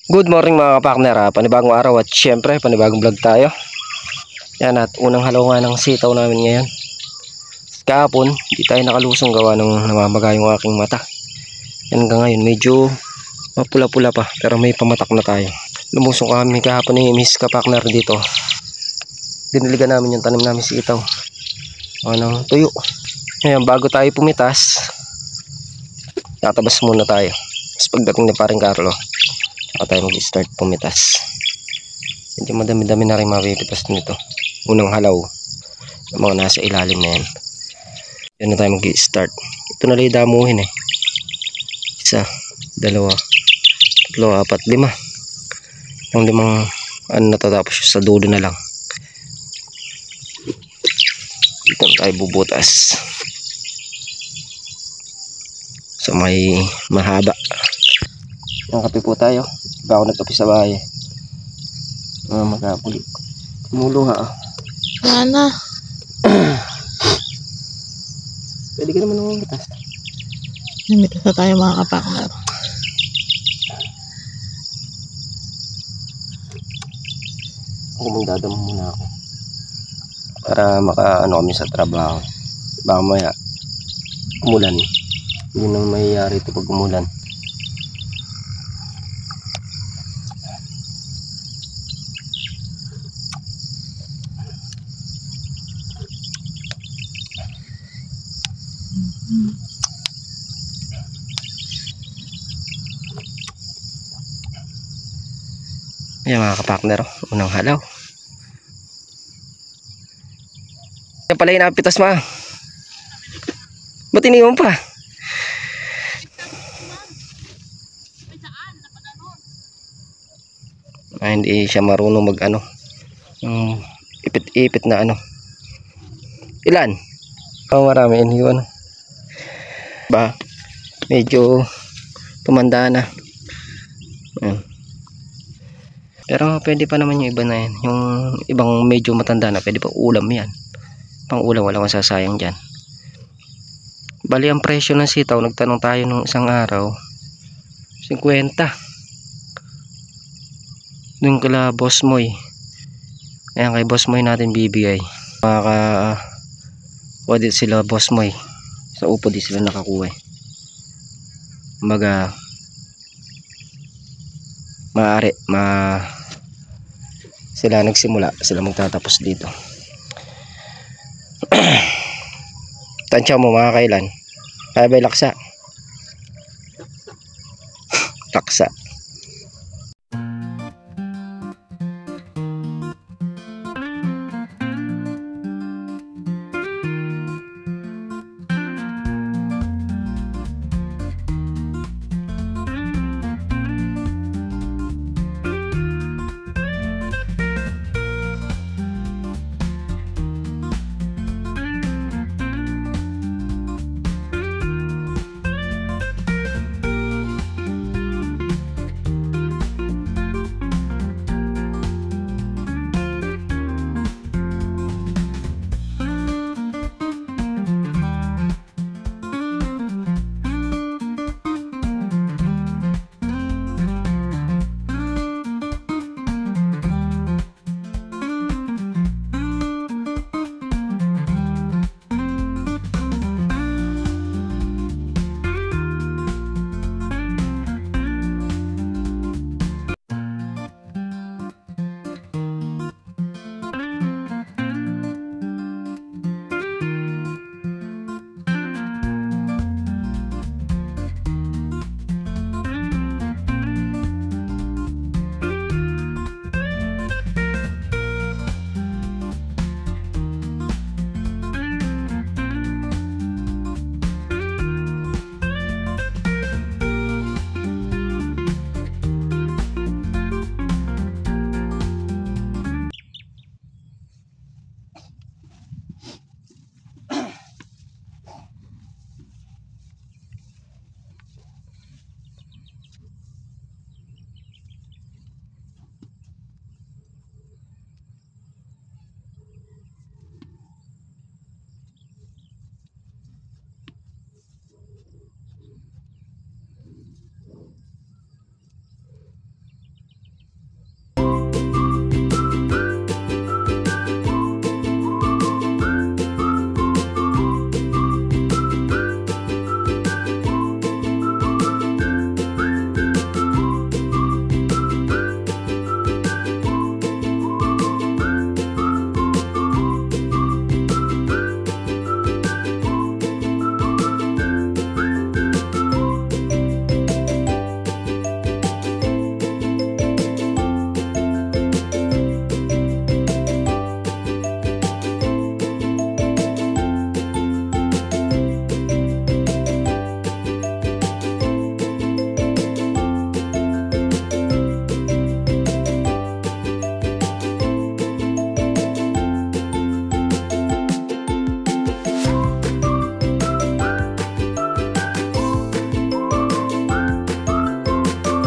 Good morning mga kapartner, panibagong araw at syempre panibagong vlog tayo. Yan, at unang halaw ng sitaw namin ngayon. Kahapon hindi tayo nakalusong gawa ng namamaga yung aking mata. Yan, hanggang ngayon medyo mapula-pula pa pero may pamatak na tayo. Lumusong kami kahapon ni Miss Kapartner dito. Diniligan namin yung tanim namin sitaw. Anong tuyo. Ngayon bago tayo pumitas, tatabas muna tayo. Tapos pagdating ni paring Carlo, saka tayo mag-start pumitas. Medyo madami-dami na rin mapipitas nito. Unang halaw yung mga nasa ilalim na yan. Yan na tayo mag-start. Ito na lang damuhin eh. 1, 2, 3, 4, 5. Yung 5 ano natatapos sa dulo na lang. Dito na tayo bubutas so may mahaba. Ang kape po tayo. Bago nagkape sa bahay. Magkapuli. Kumulo ha. Sana. Pwede ka naman nung mitas. Namitas na tayo mga kapartner. Ako magdadamo muna ako. Para makaano kami sa trabaho. Baka maya umulan. Hindi naman mayayari ito pag umulan. Ayan mga kapartner, unang halaw. Yan pala yung napitas ma. Ba't iniwan pa? Hindi siya marunong mag ano, yung ipit-ipit na ano. Ilan? Marami iniwan. Ba, medyo tumanda na. Ayan. Pero pwede pa naman yung iba na yan. Yung ibang medyo matanda na, pwede pa ulam yan. Pang ulam, walang masasayang dyan. Bali ang presyo ng sitaw, nagtanong tayo nung isang araw, 50. Doon kala Boss Moy. Ayan, kay Boss Moy natin bibigay. Wadit sila Boss Moy. Sa upo di sila nakakuha. Kumbaga maaari sila nagsimula, sila magtatapos dito. Tansya mo mga kailan? Kaya ba'y laksa? Laksa.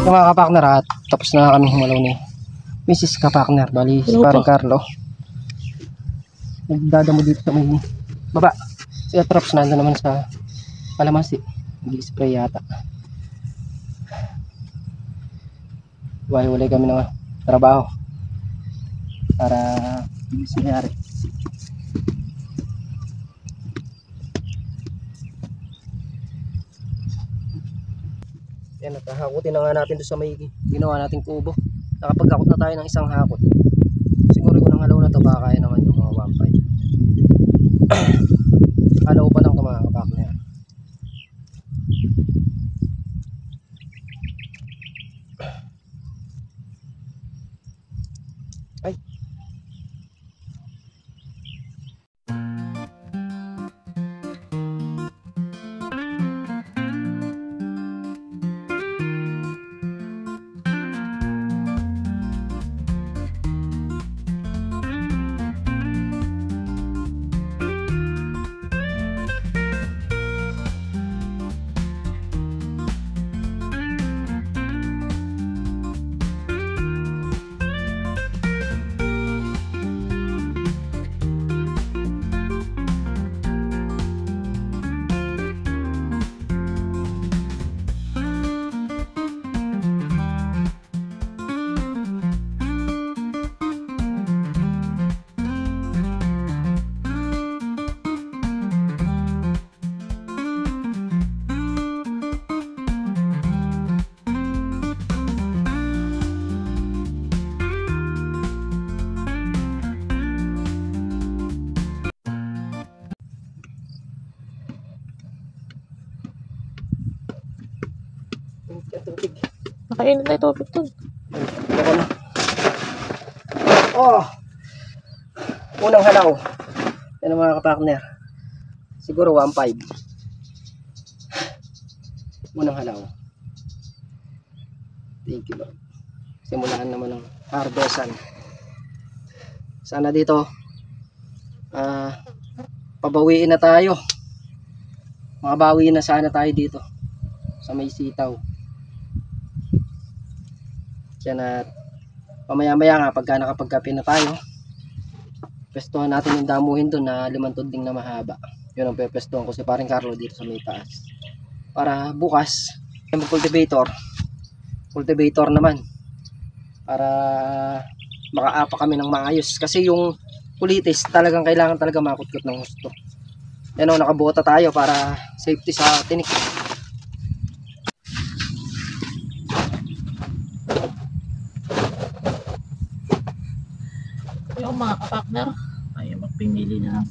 Yung mga kapakner at tapos na kami humalaw ni Mrs. Kapakner. Bali si Hello parang po. Carlo. Nagdadamo dito sa may baba. Si Atrops nandun naman sa kalamansi. Nag-spray yata. Walay kami ng trabaho para bilis mayari. Yan, nakahakutin na nga natin doon sa may ginawa nating kubo. Nakapagkakot na tayo ng isang hakot. Siguro yung unang halaw na to baka kaya naman yung mga 1.5. Halaw pa lang ito mga kapakner. Ay. Tubig. Nakainit na yung tubig dun. Ako na. Oh! Unang halaw. Yan ang mga kapakner. Siguro 1.5. Unang halaw. Thank you Lord. Simulaan naman ng harvestan. Sana dito pabawiin na tayo. Makabawi na sana tayo dito sa may sitaw. Yan at pamaya-maya nga pagka nakapagkape na tayo, pestuhan natin yung damuhin doon na 5 tudling na mahaba. Yun ang pepestuhan ko si paring Carlo dito sa may taas. Para bukas, yung cultivator naman. Para makaapa kami ng maayos. Kasi yung kulitis talagang kailangan talaga makutkot ng husto. Yan o, nakabuota tayo para safety sa tinik. Yung mga kapakner, ay magpimili na lang.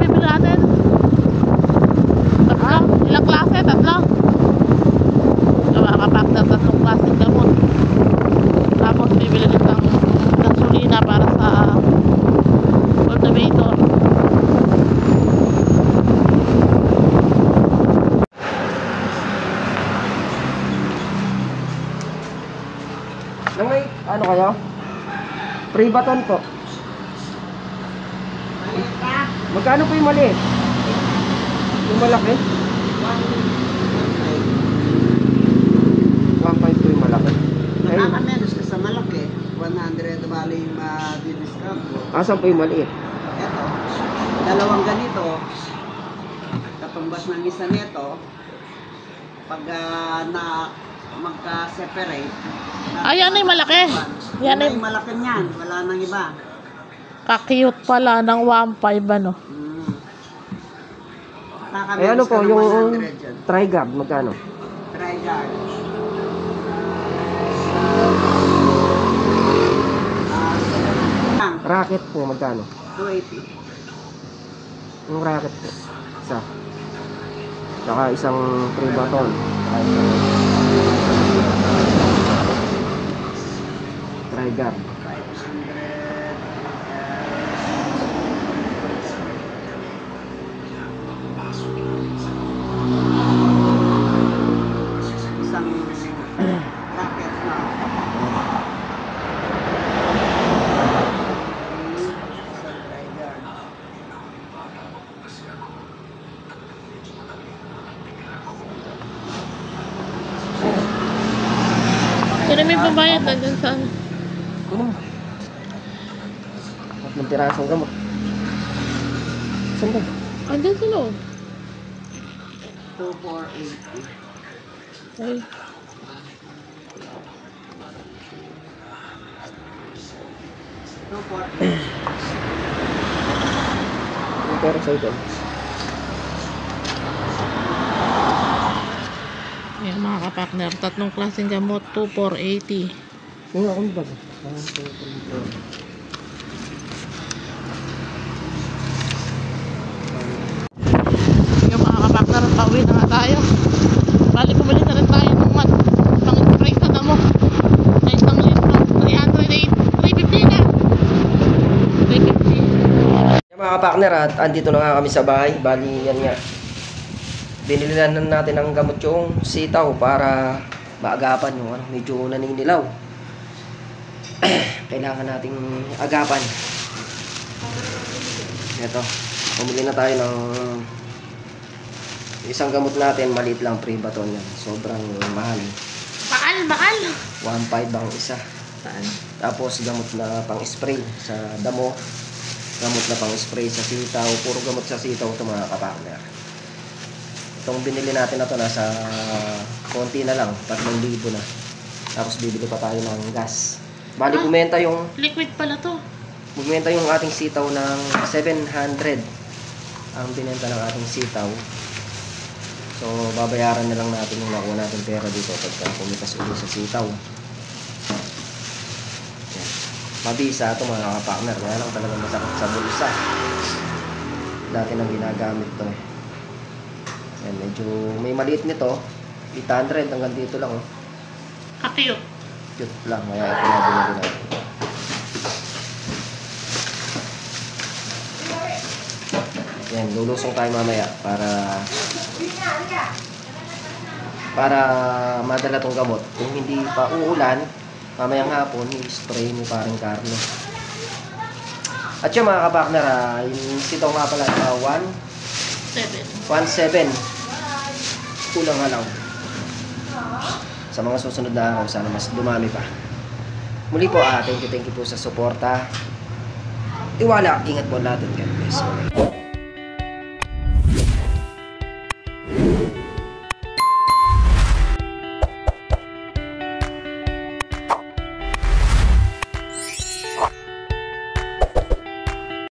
bibili natin? Tatlo? Ilang klase? Tatlo? Mga kapakner, tatlong klase gamot. Tapos bibili din ng gasolina para sa cultivator. Nang may, ano kayo? Free baton po. Magkano po yung mali? Yung malaki? 1.5 po yung malaki. Ay, Nakaka-menos ka sa malaki. 100 bali yung ma-discount mo. asan po yung maliit? Eto, dalawang ganito. Katumbas ng isa nito. Pag na magka-separate. Ayan na yung malaki. Yan Yan ay yung malaki niyan. Wala nang iba. kakiyot pala ng 1.5 ano. Eh ano po, Nakaka-menos ka ng yung 100 dyan. Trigard, magkano? Try guard. Racket po, magkano? 280. Yung racket po. Isa. Saka isang free baton. Saka isang Trigard. 500. Isang racket na. Isang try guard. Sino may babayad na dyan sa ano? Ano? Tatlong pirasong gamot. Saan ba? Andyan sa loob. 2480. Ay. Yung pera sa ito. Ayan mga kapakner, tatlong klaseng gamot, 2,480. Yung ako ba? Yung mga kapakner, pauwi na nga tayo. Bali, bumili na rin tayo ng pang-spray sa damo. Sa isang litro, 350 na. 350. Mga kapakner, at andito na nga kami sa bahay. Bali, yan nga. Binilihan na natin ng gamot yung sitaw para maagapan yung ano, medyo naninilaw. Kailangan nating agapan. Ito, pumili na tayo ng isang gamot natin, maliit lang, free baton yan. Sobrang mahal. Bakal! 1.5 ang isa. Saan? Tapos gamot na pang-spray sa damo. Gamot na pang-spray sa sitaw. Puro gamot sa sitaw ito mga kapakner. Itong binili natin na ito nasa konti na lang, 3,000 na. Tapos bibili pa tayo ng gas. Bali bumenta yung Liquid pala to. bumenta yung ating sitaw ng 700 ang binenta ng ating sitaw. So babayaran na lang natin yung nakuha natin pera dito pagka pumitas ulit sa sitaw. Yan. Mabisa ito mga kapakner, kaya lang talagang masakit sa bulsa. Dati nang ginagamit to. Yan, medyo may maliit nito, 800 hanggang dito lang oh. Kakiyot. Cute lang, kaya ito na binili natin. Yan, lulusong tayo mamaya para madala tong gamot. Kung hindi pa uulan, mamayang hapon, i-spray ni paring Carlo. At yung mga kapakner, yung sitaw nga pala na 1.7 kulang halaw. Sa mga susunod na araw, sana mas dumami pa. Muli po, thank you po sa suporta. Tiwala, ingat po natin. God bless.